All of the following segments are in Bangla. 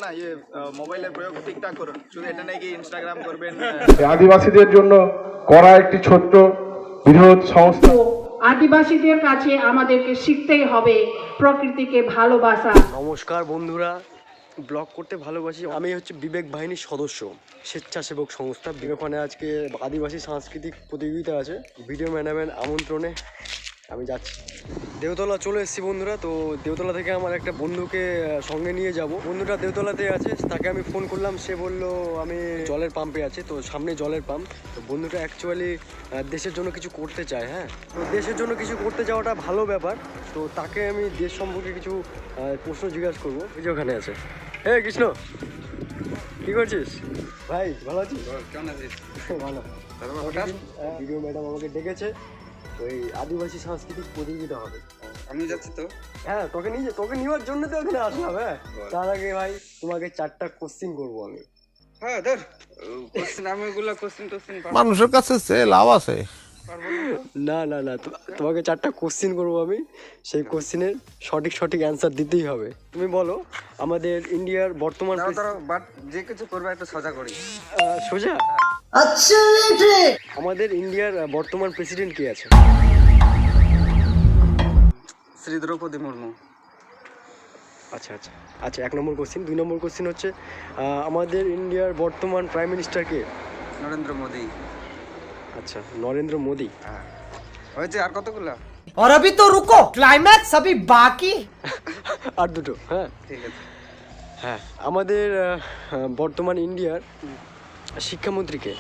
না মোবাইলের প্রয়োগ ঠিকঠাক করুন, শুধু এটা নাকি ইনস্টাগ্রাম করবেন। আদিবাসীদের জন্য করা একটি ছোট্ট বৃহৎ সংস্থা। আদিবাসীদের কাছে আমাদেরকে শিখতেই হবে প্রকৃতিকে ভালোবাসা। নমস্কার বন্ধুরা, ব্লগ করতে ভালোবাসি। আমি হচ্ছে বিবেক বাহিনীর সদস্য, স্বেচ্ছাসেবক সংস্থা বিবেকনে। আজকে আদিবাসী সাংস্কৃতিক প্রতিযোগিতা আছে, ভিডিও ম্যানেজমেন্ট আমন্ত্রণে আমি যাচ্ছি। দেওতলা চলে এসেছি বন্ধুরা। তো দেওতলা থেকে আমার একটা বন্ধুকে সঙ্গে নিয়ে যাব। বন্ধুটা দেওতলাতে আছে, তাকে আমি ফোন করলাম, সে বলল আমি জলের পাম্পে আছে। তো সামনে জলের পাম্প। তো বন্ধুটা অ্যাকচুয়ালি দেশের জন্য কিছু করতে চায়। হ্যাঁ, তো দেশের জন্য কিছু করতে যাওয়াটা ভালো ব্যাপার। তো তাকে আমি দেশ সম্পর্কে কিছু প্রশ্ন জিজ্ঞাসা করবো। এই যে ওখানে আছে। হে কৃষ্ণ, কি করছিস ভাই? ভালো আছিস? কেমন আছিস? ভালো। ভিডিও ম্যাডাম আমাকে ডেকেছে, ওই আদিবাসী সাংস্কৃতিক প্রতিযোগিতা হবে। আমি যাচ্ছি তো। হ্যাঁ, তোকে নেওয়ার জন্য তো এখানে আসলাম। হ্যাঁ, তার আগে ভাই তোমাকে 4টা কোশ্চিন করবো আমি। হ্যাঁ ধর কোশ্চেন, আমি ওগুলো কোশ্চেন মানুষের কাছে সে লাভ আছে। না না না, তোমাকে 4টা কোশ্চিন করবো আমি। সেই কোশ্চিনের সঠিক অ্যান্সার দিতেই হবে। তুমি বলো, আমাদের ইন্ডিয়ার বর্তমান বাট যে কিছু করবে একটা সোজা করি। সোজা? আমাদের ইন্ডিয়ার বর্তমান প্রেসিডেন্ট কে আছে? শ্রী দ্রৌপদী মুর্মু। আচ্ছা আচ্ছা আচ্ছা, 1 নম্বর কোশ্চিন। 2 নম্বর কোশ্চিন হচ্ছে আমাদের ইন্ডিয়ার বর্তমান প্রাইম মিনিস্টার কে? নরেন্দ্র মোদী। আচ্ছা, নরেন্দ্র মোদী। হ্যাঁ হয়েছে, আর কতগুলো? और अभी तो रुको, क्लाइमैक्स अभी बाकी। আর দুটো। হ্যাঁ ঠিক আছে। হ্যাঁ, আমাদের বর্তমান ইন্ডিয়ার শিক্ষামন্ত্রী কে?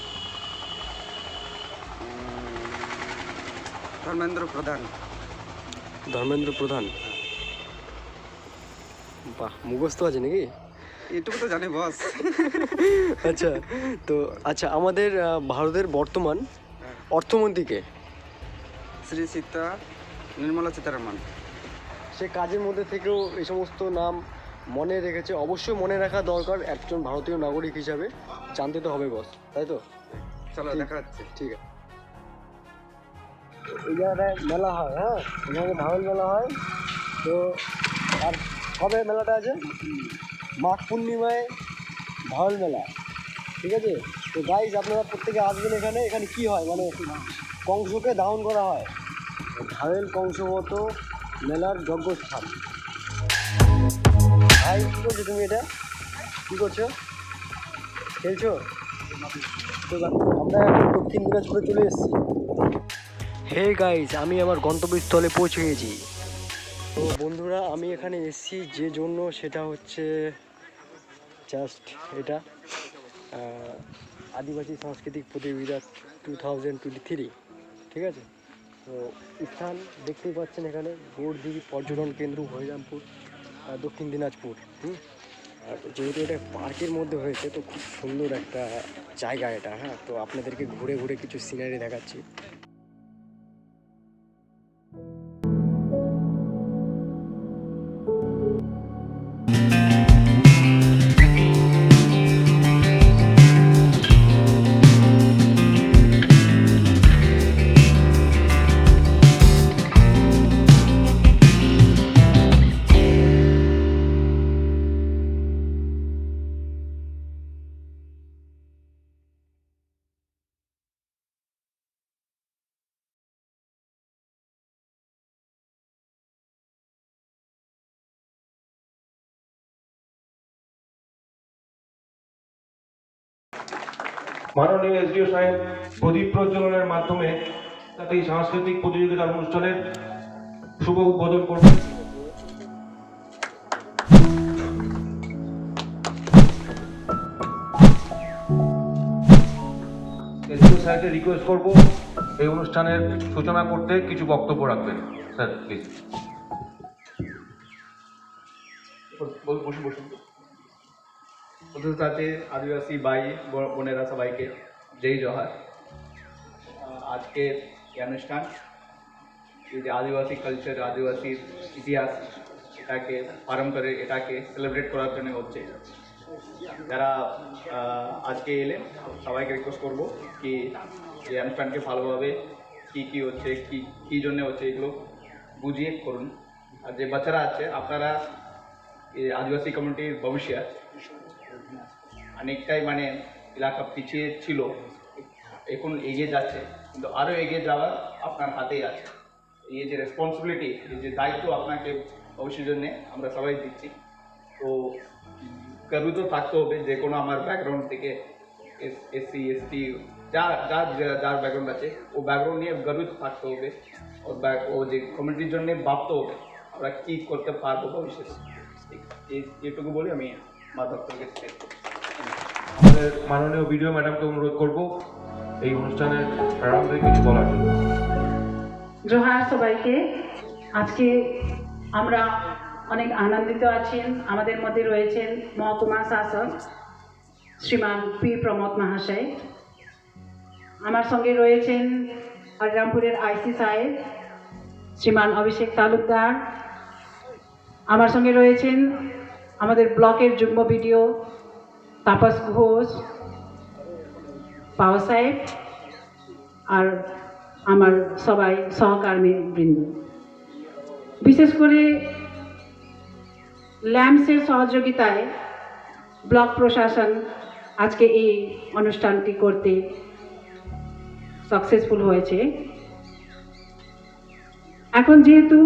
ধর্মেন্দ্র প্রধান। ধর্মেন্দ্র প্রধান। বাহ, মুখস্থ আছে নাকি? এটুকু তো জানি বস। আচ্ছা, তো আচ্ছা, আমাদের ভারতের বর্তমান অর্থমন্ত্রী কে? শ্রী সীতা নির্মলা সীতারামন। সে কাজের মধ্যে থেকেও এই সমস্ত নাম মনে রেখেছে। অবশ্যই মনে রাখা দরকার একজন ভারতীয় নাগরিক হিসাবে, জানতে তো হবে বস, তাই তো? চলো দেখা যাচ্ছে। ঠিক আছে। এই জায়গাটায় মেলা হয়। হ্যাঁ, এখানে ভাওয়াল মেলা হয়। তো আর কবে মেলাটা আছে? মাঘ পূর্ণিমায় ভাওয়াল মেলা। ঠিক আছে। তো গাইজ, আপনারা প্রত্যেকে আসবেন এখানে। এখানে কি হয় মানে কংসকে দাহন করা হয়। ঘায়েল কংসবত মেলার যজ্ঞস্থান। ভাই, কী করছো তুমি? এটা কী করছো? খেলছো? তো আমরা এখন দক্ষিণ দিনাজপুরে চলে এসেছি। হে গাইজ, আমি আমার গন্তব্যস্থলে পৌঁছে গেছি। তো বন্ধুরা, আমি এখানে এসেছি যে জন্য, সেটা হচ্ছে জাস্ট এটা আদিবাসী সাংস্কৃতিক প্রতিযোগিতা 2023। ঠিক আছে। তো স্থান দেখতেই পাচ্ছেন এখানে, গৌরদিঘি পর্যটন কেন্দ্র, হরিরামপুর, দক্ষিণ দিনাজপুর। আর যেহেতু এটা পার্কের মধ্যে হয়েছে, তো খুব সুন্দর একটা জায়গা এটা। হ্যাঁ, তো আপনাদেরকে ঘুরে ঘুরে কিছু সিনারি দেখাচ্ছি। মাননীয় এসডিও সাহেব প্রদীপ প্রজ্বলনের মাধ্যমে তাতে এই সাংস্কৃতিক প্রতিযোগিতার অনুষ্ঠানের শুভ উদ্বোধন করবেন। এসডিও সাহেবকে রিকোয়েস্ট করব এই অনুষ্ঠানের সূচনা করতে কিছু বক্তব্য রাখবেন। স্যার প্লিজ বসুন। প্রথম সাথে আদিবাসী ভাই বোনেরা সবাইকে জয় জোহার। আজকের এই অনুষ্ঠান, এই যে আদিবাসী কালচার, আদিবাসীর ইতিহাস, এটাকে পালন করে, এটাকে সেলিব্রেট করার জন্য হচ্ছে। যারা আজকে এলেন সবাইকে রিকোয়েস্ট করবো কি এই অনুষ্ঠানকে ভালোভাবে কী হচ্ছে, কী জন্য হচ্ছে, এগুলো বুঝিয়ে করুন। আর যে বাচ্চারা আছে, আপনারা এই আদিবাসী কমিউনিটির ভবিষ্য অনেকটাই মানে এলাকা পিছিয়ে ছিল, এখন এগিয়ে যাচ্ছে, কিন্তু আরও এগিয়ে যাওয়ার আপনার হাতেই আছে। এই যে রেসপন্সিবিলিটি, এই যে দায়িত্ব আপনাকে ভবিষ্যতের জন্য আমরা সবাই দিচ্ছি, তো গর্বিত থাকতে হবে। যে কোনো আমার ব্যাকগ্রাউন্ড থেকে এসসি এসটি যার ব্যাকগ্রাউন্ড আছে ও ব্যাকগ্রাউন্ড নিয়ে গর্বিত থাকতে হবে, ও যে কমিউনিটির জন্য ভাবতে হবে আমরা কী করতে পারবো ভবিষ্যতে। এইটুকু বলি আমি আমার দপ্তরকে শেষ করছি। আমাদের মাননীয় ভিডিও ম্যাডামকে অনুরোধ করব এই অনুষ্ঠানের প্রারম্ভে কিছু বলার জন্য। জোহার সবাইকে। আজকে আমরা অনেক আনন্দিত আছেন। আমাদের মধ্যে রয়েছেন মহকুমা শাসক শ্রীমান পি প্রমোদ মহাশয়, আমার সঙ্গে রয়েছেন হরিরামপুরের আইসি সাহেব শ্রীমান অভিষেক তালুকদার, আমার সঙ্গে রয়েছেন আমাদের ব্লকের যুগ্ম বিডিও তাপস ঘোষ, পাওয়া সাহেব, আর আমার সবাই সহকর্মী বৃন্দ। বিশেষ করে ল্যাম্পসের সহযোগিতায় ব্লক প্রশাসন আজকে এই অনুষ্ঠানটি করতে সাকসেসফুল হয়েছে। এখন যেহেতু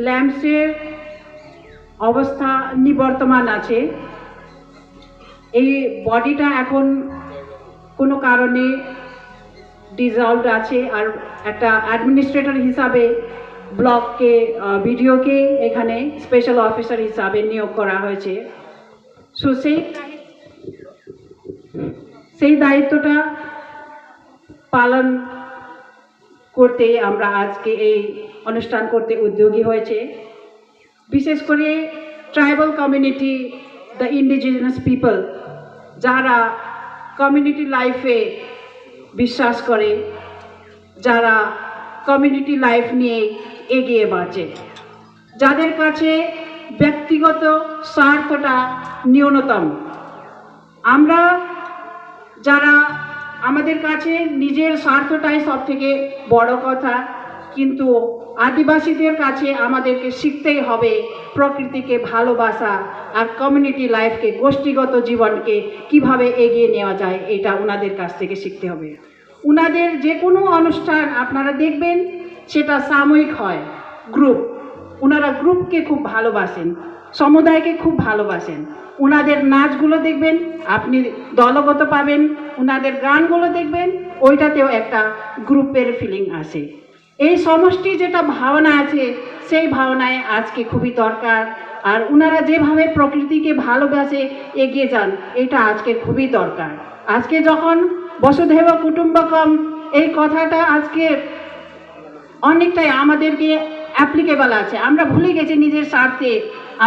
ল্যাম্পসের অবস্থা নিবর্তমান আছে, এই বডিটা এখন কোনো কারণে ডিজলভড আছে, আর একটা অ্যাডমিনিস্ট্রেটর হিসাবে ব্লককে বিডিওকে এখানে স্পেশাল অফিসার হিসাবে নিয়োগ করা হয়েছে। সো সেই দায়িত্বটা পালন করতে আমরা আজকে এই অনুষ্ঠান করতে উদ্যোগী হয়েছে। বিশেষ করে tribal community, the indigenous people, যারা কমিউনিটি লাইফে বিশ্বাস করে, যারা কমিউনিটি লাইফ নিয়ে এগিয়ে বাঁচে, যাদের কাছে ব্যক্তিগত স্বার্থটা ন্যূনতম। আমরা যারা আমাদের কাছে নিজের স্বার্থটাই সব থেকে বড় কথা, কিন্তু আদিবাসীদের কাছে আমাদেরকে শিখতেই হবে প্রকৃতিকে ভালোবাসা আর কমিউনিটি লাইফকে, গোষ্ঠীগত জীবনকে কিভাবে এগিয়ে নেওয়া যায়, এটা ওনাদের কাছ থেকে শিখতে হবে। ওনাদের যে কোনো অনুষ্ঠান আপনারা দেখবেন সেটা সাময়িক হয়, গ্রুপ, ওনারা গ্রুপকে খুব ভালোবাসেন, সমুদায়কে খুব ভালোবাসেন। ওনাদের নাচগুলো দেখবেন আপনি দলগত পাবেন, ওনাদের গানগুলো দেখবেন ওইটাতেও একটা গ্রুপের ফিলিং আসে। এই সমষ্টি যেটা ভাবনা আছে সেই ভাবনায় আজকে খুবই দরকার। আর ওনারা যেভাবে প্রকৃতিকে ভালোবাসে এগিয়ে যান, এটা আজকে খুবই দরকার। আজকে যখন বসুধৈব কুটুম্বকম এই কথাটা আজকে অনেকটাই আমাদেরকে অ্যাপ্লিকেবল আছে, আমরা ভুলে গেছি নিজের স্বার্থে,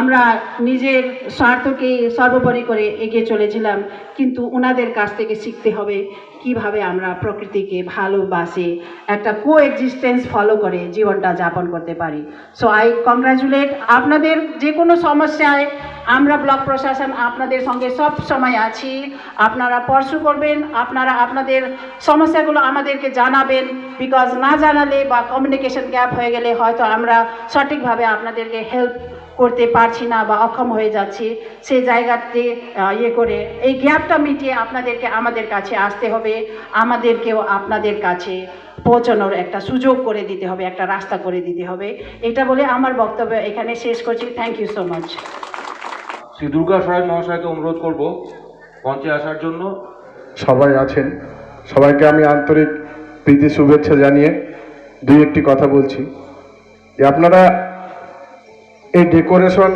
আমরা নিজের স্বার্থকে সর্বোপরি করে এগিয়ে চলেছিলাম। কিন্তু ওনাদের কাছ থেকে শিখতে হবে কিভাবে আমরা প্রকৃতিকে ভালোবাসে একটা কোএক্সিস্টেন্স ফলো করে জীবনটা যাপন করতে পারি। সো আই কংগ্রাচুলেট আপনাদের। যে কোনো সমস্যায় আমরা ব্লক প্রশাসন আপনাদের সঙ্গে সব সময় আছি। আপনারা পরশু করবেন, আপনারা আপনাদের সমস্যাগুলো আমাদেরকে জানাবেন, বিকজ না জানালে বা কমিউনিকেশন গ্যাপ হয়ে গেলে হয়তো আমরা সঠিকভাবে আপনাদেরকে হেল্প করতে পারছি না বা অক্ষম হয়ে যাচ্ছি। সেই জায়গাতে করে এই গ্যাপটা মিটিয়ে আপনাদেরকে আমাদের কাছে আসতে হবে, আমাদেরকেও আপনাদের কাছে পৌঁছানোর একটা সুযোগ করে দিতে হবে, একটা রাস্তা করে দিতে হবে। এটা বলে আমার বক্তব্য এখানে শেষ করছি। Thank you so much. Shri Durga সাহেব মহাশয়কে অনুরোধ করব মঞ্চে আসার জন্য। সবাই আছেন, সবাইকে আমি আন্তরিক প্রীতি শুভেচ্ছা জানিয়ে দুই একটি কথা বলছি যে আপনারা এই ডেকোরেশন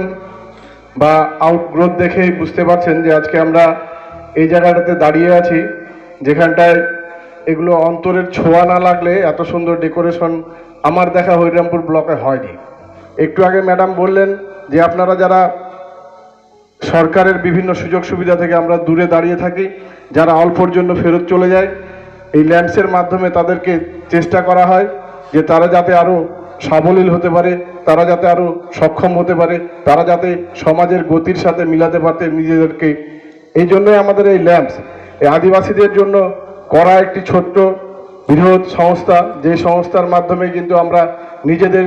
বা আউটগ্রোথ দেখেই বুঝতে পারছেন যে আজকে আমরা এই জায়গাটাতে দাঁড়িয়ে আছি, যেখানটায় এগুলো অন্তরের ছোঁয়া না লাগলে এত সুন্দর ডেকোরেশন আমার দেখা হরিরামপুর ব্লকে হয়নি। একটু আগে ম্যাডাম বললেন যে আপনারা যারা সরকারের বিভিন্ন সুযোগ সুবিধা থেকে আমরা দূরে দাঁড়িয়ে থাকি, যারা অল্পর জন্য ফেরত চলে যায়, এই ল্যাম্পসের মাধ্যমে তাদেরকে চেষ্টা করা হয় যে তারা যাতে আরও সাবলীল হতে পারে, তারা যাতে আরও সক্ষম হতে পারে, তারা যাতে সমাজের গতির সাথে মিলাতে পারতে নিজেদেরকে। এই জন্যই আমাদের এই ল্যাম্পস, এই আদিবাসীদের জন্য করা একটি ছোট্ট বৃহৎ সংস্থা, যে সংস্থার মাধ্যমে কিন্তু আমরা নিজেদের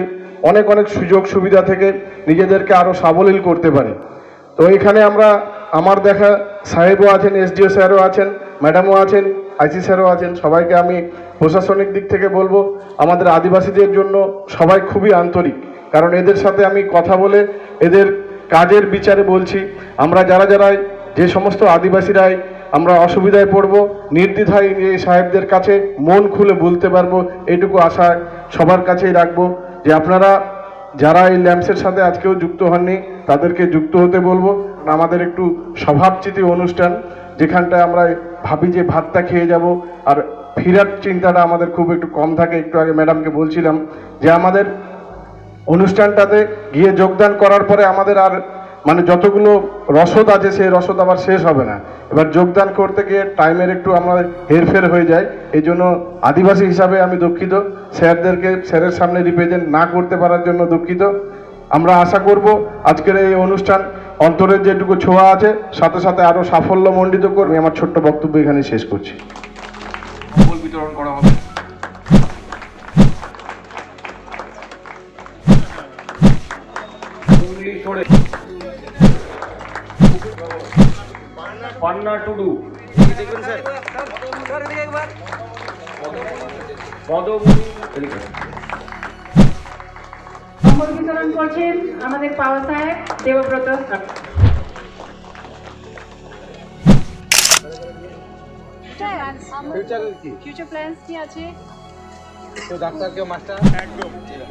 অনেক অনেক সুযোগ সুবিধা থেকে নিজেদেরকে আরও সাবলীল করতে পারে। তো এখানে আমরা আমার দেখা সাহেবও আছেন, এসডিও স্যারও আছেন, ম্যাডামও আছেন, আইসি স্যারও আছেন। সবাইকে আমি প্রশাসনিক দিক থেকে বলবো আমাদের আদিবাসীদের জন্য সবাই খুবই আন্তরিক, কারণ এদের সাথে আমি কথা বলে এদের কাজের বিচারে বলছি, আমরা যারা যে সমস্ত আদিবাসীরাই আমরা অসুবিধায় পড়ব নির্দ্বিধায় এই সাহেবদের কাছে মন খুলে বলতে পারবো, এইটুকু আশা সবার কাছেই রাখবো যে আপনারা যারা এই ল্যাম্পসের সাথে আজকেও যুক্ত হননি তাদেরকে যুক্ত হতে বলবো। আমাদের একটু স্বভাবচিতি অনুষ্ঠান, যেখানটায় আমরা ভাবি যে ভাতটা খেয়ে যাব আর ফেরার চিন্তাটা আমাদের খুব একটু কম থাকে। একটু আগে ম্যাডামকে বলছিলাম যে আমাদের অনুষ্ঠানটাতে গিয়ে যোগদান করার পরে আমাদের আর মানে যতগুলো রসদ আছে সেই রসদ আবার শেষ হবে না। এবার যোগদান করতে গিয়ে টাইমের একটু আমাদের হেরফের হয়ে যায়, এই জন্য আদিবাসী হিসাবে আমি দুঃখিত, স্যারদেরকে স্যারের সামনে রিপ্রেজেন্ট না করতে পারার জন্য দুঃখিত। আমরা আশা করব আজকের এই অনুষ্ঠান অন্তরের যেটুকু ছোঁয়া আছে সাথে সাথে আরও সাফল্যমণ্ডিত করবে। আমার ছোট্ট বক্তব্য এখানে শেষ করছি। কম্বল বিতরণ করা হবে। পান্না টুডু, পদমণি কম্বল বিতরণ করছেন আমাদের পাওয়া সাহেব দেবব্রত। ফিউচার প্ল্যানস কি আছে? তো ডাক্তার কেউ মাস্টার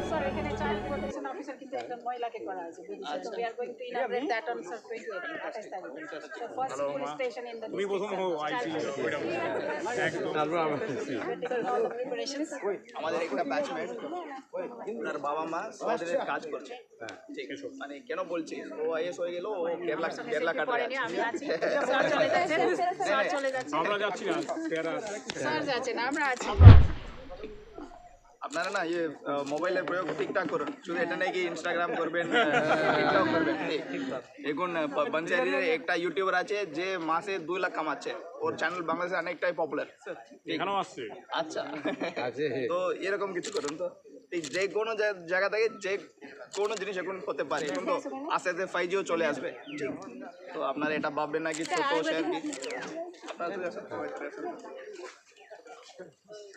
স্যার এখানে চাইল্ড প্রোটেকশন অফিসার কিন্তু একজন মহিলাকে করা আছে। We are going to inaugurate that on Sir 28 তারিখে। So first police station in the তুমি প্রথম হও আইসি তারপর আমরা preparations আমাদের একটা ব্যাচমেট তার বাবা মা সবাই কাজ করছে। ঠিক মানে কেন বলছি, ও আইএস হয়ে গেল, ও কেরলা কাটবে। আমি আছি, স্যার চলে যাচ্ছেন, স্যার চলে যাচ্ছেন, আমরা যাচ্ছি না, স্যার যাচ্ছেন, আমরা আছি। আপনারা না ইয়ে মোবাইলের প্রয়োগ ঠিকঠাক করুন, শুধু এটা নাকি কি ইনস্টাগ্রাম করবেন, টিকটক করবেন। এখন বনসারির একটা ইউটিউবার আছে যে মাসে 2 লাখ কামাচ্ছে, ওর চ্যানেল বাংলাদেশে অনেকটাই পপুলার, এখানেও আসছে। আচ্ছা তো এরকম কিছু করুন। তো যে কোনো জায়গা থেকে যে কোনো জিনিস এখন হতে পারে, এখন তো আস্তে আস্তে 5Gও চলে আসবে। ঠিক, তো আপনারা এটা ভাববেন না কি ছোট শেয়ার কি আপনারা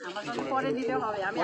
আমার জন্য পরে দিতে হবে। আমি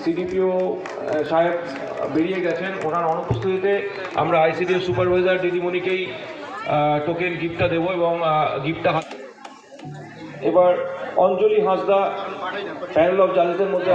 সিডিপিও সাহেব বেরিয়ে গেছেন, ওনার অনুপস্থিতিতে আমরা আইসিডিএস সুপারভাইজার দিদিমণিকেই টোকেন গিফটটা দেবো এবং গিফটটা এবার অঞ্জলি হাঁসদা প্যানেল অফ জাজেসের মধ্যে